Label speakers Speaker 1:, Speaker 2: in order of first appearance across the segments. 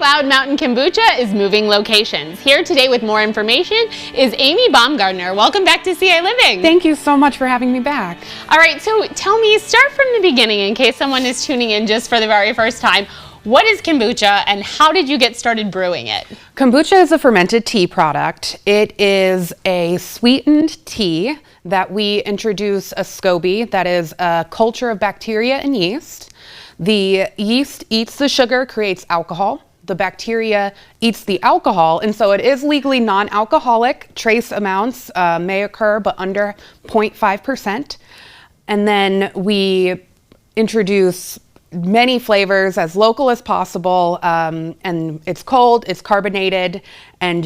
Speaker 1: Cloud Mountain Kombucha is moving locations. Here today with more information is Aimee Baumgartner. Welcome back to ciLiving.
Speaker 2: Thank you so much for having me back.
Speaker 1: All right, so tell me, start from the beginning in case someone is tuning in just for the very first time. What is kombucha and how did you get started brewing it?
Speaker 2: Kombucha is a fermented tea product. It is a sweetened tea that we introduce a SCOBY, that is a culture of bacteria and yeast. The yeast eats the sugar, creates alcohol. The bacteria eats the alcohol, and so it is legally non-alcoholic. Trace amounts may occur, but under 0.5%. And then we introduce many flavors as local as possible, and it's cold, it's carbonated, and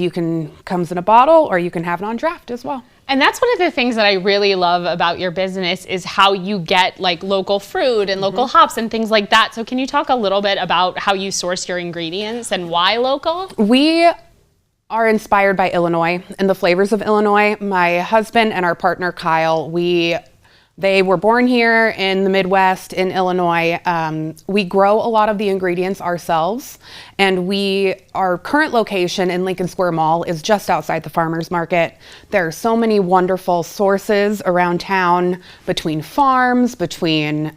Speaker 2: comes in a bottle or you can have it on draft as well.
Speaker 1: And that's one of the things that I really love about your business is how you get like local fruit and local hops and things like that. So can you talk a little bit about how you source your ingredients and why local?
Speaker 2: We are inspired by Illinois and the flavors of Illinois. My husband and our partner Kyle, they were born here in the Midwest in Illinois. We grow a lot of the ingredients ourselves, and our current location in Lincoln Square Mall is just outside the farmers market. There are so many wonderful sources around town, between farms, between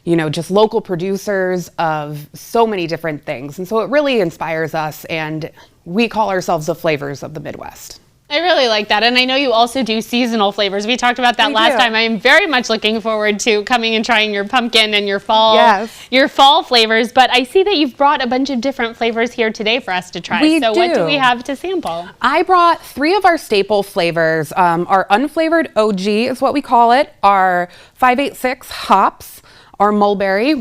Speaker 2: just local producers of so many different things. And so it really inspires us, and we call ourselves the flavors of the Midwest.
Speaker 1: I really like that. And I know you also do seasonal flavors. We talked about that last time. I am very much looking forward to coming and trying your pumpkin and your fall flavors. But I see that you've brought a bunch of different flavors here today for us to try. What do we have to sample? I
Speaker 2: brought 3 of our staple flavors. Our unflavored OG is what we call it. Our 586 hops, our mulberry,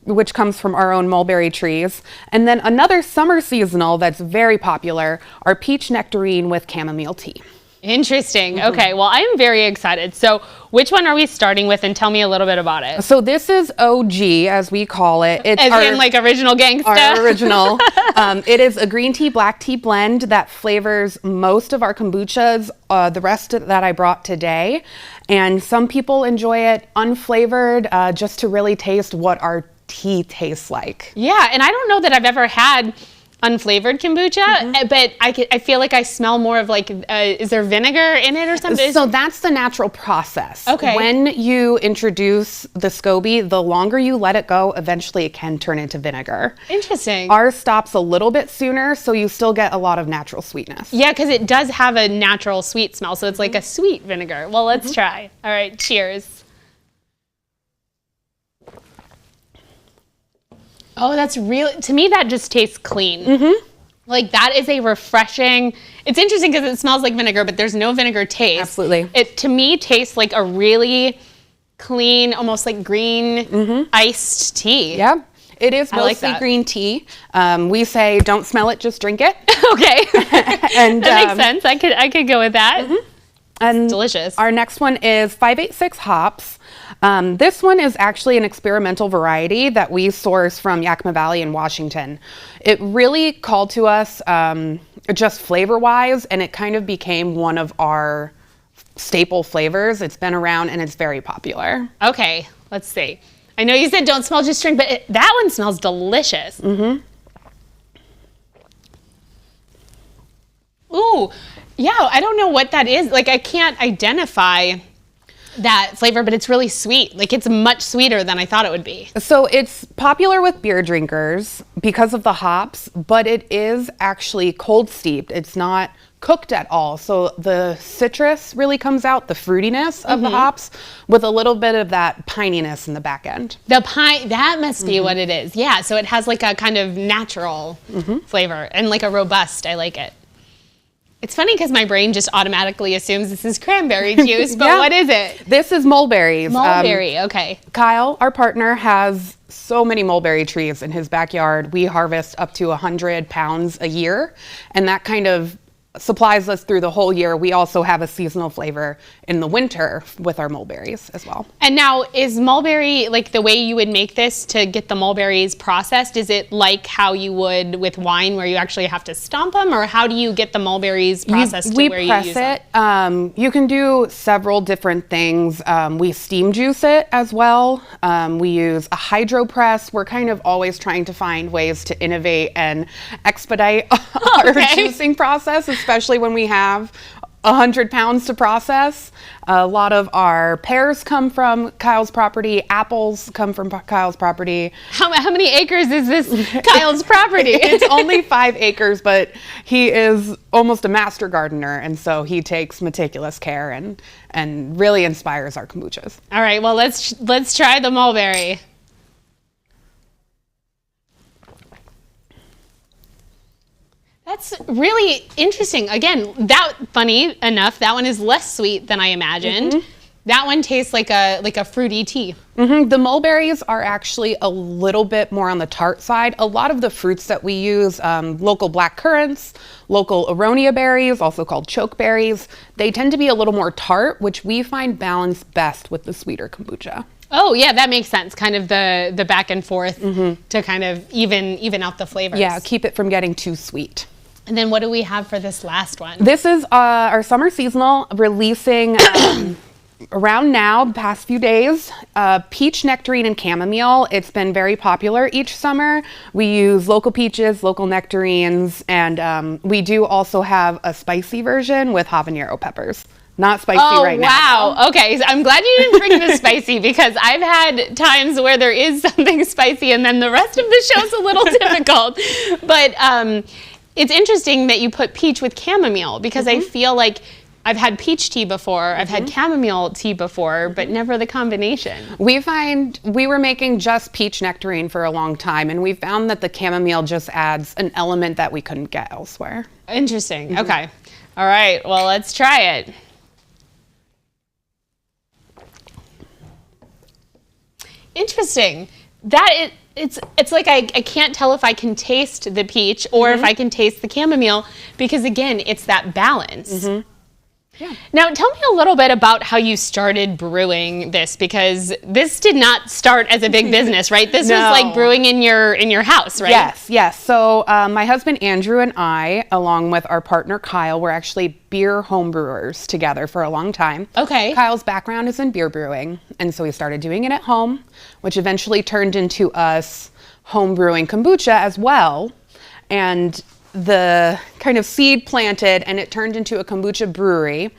Speaker 2: which comes from our own mulberry trees. And then another summer seasonal that's very popular, our peach nectarine with chamomile tea.
Speaker 1: Interesting. Okay, well, I am very excited. So which one are we starting with, and tell me a little bit about it?
Speaker 2: So this is OG, as we call it.
Speaker 1: It's in like original gangsta?
Speaker 2: Our original. It is a green tea, black tea blend that flavors most of our kombuchas, the rest that I brought today. And some people enjoy it unflavored, just to really taste what our tea tastes like.
Speaker 1: Yeah, and I don't know that I've ever had unflavored kombucha, but I feel like I smell more of like, is there vinegar in it or something?
Speaker 2: So that's the natural process.
Speaker 1: Okay.
Speaker 2: When you introduce the SCOBY, the longer you let it go, eventually it can turn into vinegar.
Speaker 1: Interesting.
Speaker 2: Ours stops a little bit sooner, so you still get a lot of natural sweetness.
Speaker 1: Yeah, because it does have a natural sweet smell, so it's like a sweet vinegar. Well, let's try. All right, cheers. Oh, that's real. To me, that just tastes clean. Like that is a refreshing. It's interesting because it smells like vinegar, but there's no vinegar taste.
Speaker 2: Absolutely.
Speaker 1: It to me tastes like a really clean, almost like green iced tea.
Speaker 2: Yeah. It is mostly green tea. We say don't smell it, just drink it.
Speaker 1: Okay. And that makes sense. I could go with that.
Speaker 2: And
Speaker 1: it's delicious.
Speaker 2: Our next one is 586 hops. This one is actually an experimental variety that we source from Yakima Valley in Washington. It really called to us just flavor-wise, and it kind of became one of our staple flavors. It's been around and it's very popular.
Speaker 1: Okay, let's see. I know you said don't smell, just drink, but that one smells delicious. Ooh, yeah, I don't know what that is. Like I can't identify that flavor, but it's really sweet. Like it's much sweeter than I thought it would be.
Speaker 2: So it's popular with beer drinkers because of the hops, but it is actually cold steeped. It's not cooked at all. So the citrus really comes out, the fruitiness of the hops, with a little bit of that pininess in the back end.
Speaker 1: The pine, that must be what it is. Yeah, so it has like a kind of natural flavor and like a robust, I like it. It's funny because my brain just automatically assumes this is cranberry juice, but what is it?
Speaker 2: This is mulberries.
Speaker 1: Mulberry, okay.
Speaker 2: Kyle, our partner, has so many mulberry trees in his backyard. We harvest up to 100 pounds a year, and that kind of supplies us through the whole year. We also have a seasonal flavor in the winter with our mulberries as well.
Speaker 1: And now, is mulberry, like the way you would make this to get the mulberries processed, is it like how you would with wine where you actually have to stomp them, or how do you get the mulberries processed to where you use them?
Speaker 2: We press it. You can do several different things. We steam juice it as well. We use a hydro press. We're kind of always trying to find ways to innovate and expedite our juicing process, especially when we have 100 pounds to process. A lot of our pears come from Kyle's property. Apples come from Kyle's property.
Speaker 1: How many acres is this Kyle's property?
Speaker 2: It's only 5 acres, but he is almost a master gardener, and so he takes meticulous care and really inspires our kombuchas.
Speaker 1: All right, well, let's try the mulberry. That's really interesting. Again, funny enough, that one is less sweet than I imagined. Mm-hmm. That one tastes like a fruity tea.
Speaker 2: Mm-hmm. The mulberries are actually a little bit more on the tart side. A lot of the fruits that we use, local black currants, local aronia berries, also called chokeberries, they tend to be a little more tart, which we find balance best with the sweeter kombucha.
Speaker 1: Oh yeah, that makes sense. Kind of the back and forth to kind of even out the flavors.
Speaker 2: Yeah, keep it from getting too sweet.
Speaker 1: And then what do we have for this last one?
Speaker 2: This is our summer seasonal, releasing around now, the past few days, peach nectarine and chamomile. It's been very popular each summer. We use local peaches, local nectarines, and we do also have a spicy version with habanero peppers. Not spicy right now.
Speaker 1: Oh, wow. Okay, so I'm glad you didn't bring the spicy, because I've had times where there is something spicy and then the rest of the show's a little difficult. But it's interesting that you put peach with chamomile, because I feel like I've had peach tea before, I've had chamomile tea before, but never the combination.
Speaker 2: We were making just peach nectarine for a long time, and we found that the chamomile just adds an element that we couldn't get elsewhere.
Speaker 1: Interesting. Okay. All right. Well, let's try it. Interesting. It's like I can't tell if I can taste the peach or if I can taste the chamomile, because again, it's that balance. Yeah. Now, tell me a little bit about how you started brewing this, because this did not start as a big business, right? This was like brewing in your house, right?
Speaker 2: Yes. So my husband Andrew and I, along with our partner Kyle, were actually beer homebrewers together for a long time.
Speaker 1: Okay.
Speaker 2: Kyle's background is in beer brewing, and so we started doing it at home, which eventually turned into us homebrewing kombucha as well. And the kind of seed planted, and it turned into a kombucha brewery.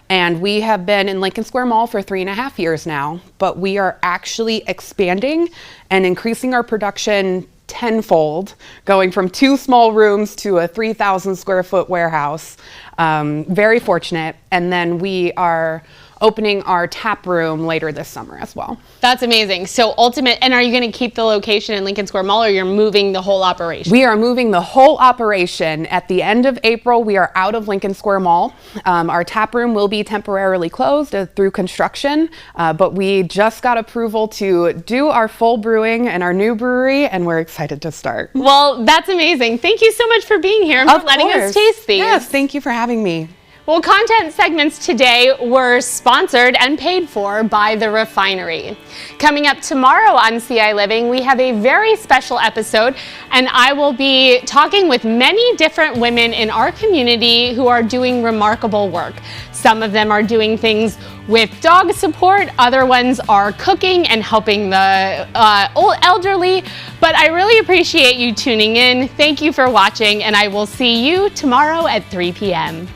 Speaker 2: And we have been in Lincoln Square Mall for 3.5 years now, but we are actually expanding and increasing our production tenfold, going from 2 small rooms to a 3,000 square foot warehouse. Very fortunate. And then we are opening our tap room later this summer as well.
Speaker 1: That's amazing. So and are you going to keep the location in Lincoln Square Mall, or you're moving the whole operation?
Speaker 2: We are moving the whole operation. At the end of April, we are out of Lincoln Square Mall. Our tap room will be temporarily closed through construction, but we just got approval to do our full brewing in our new brewery, and we're excited to start.
Speaker 1: Well, that's amazing. Thank you so much for being here and for letting us taste these.
Speaker 2: Yes, thank you for having me.
Speaker 1: Well, content segments today were sponsored and paid for by The Refinery. Coming up tomorrow on ciLiving, we have a very special episode, and I will be talking with many different women in our community who are doing remarkable work. Some of them are doing things with dog support, other ones are cooking and helping the old elderly, but I really appreciate you tuning in. Thank you for watching, and I will see you tomorrow at 3 p.m.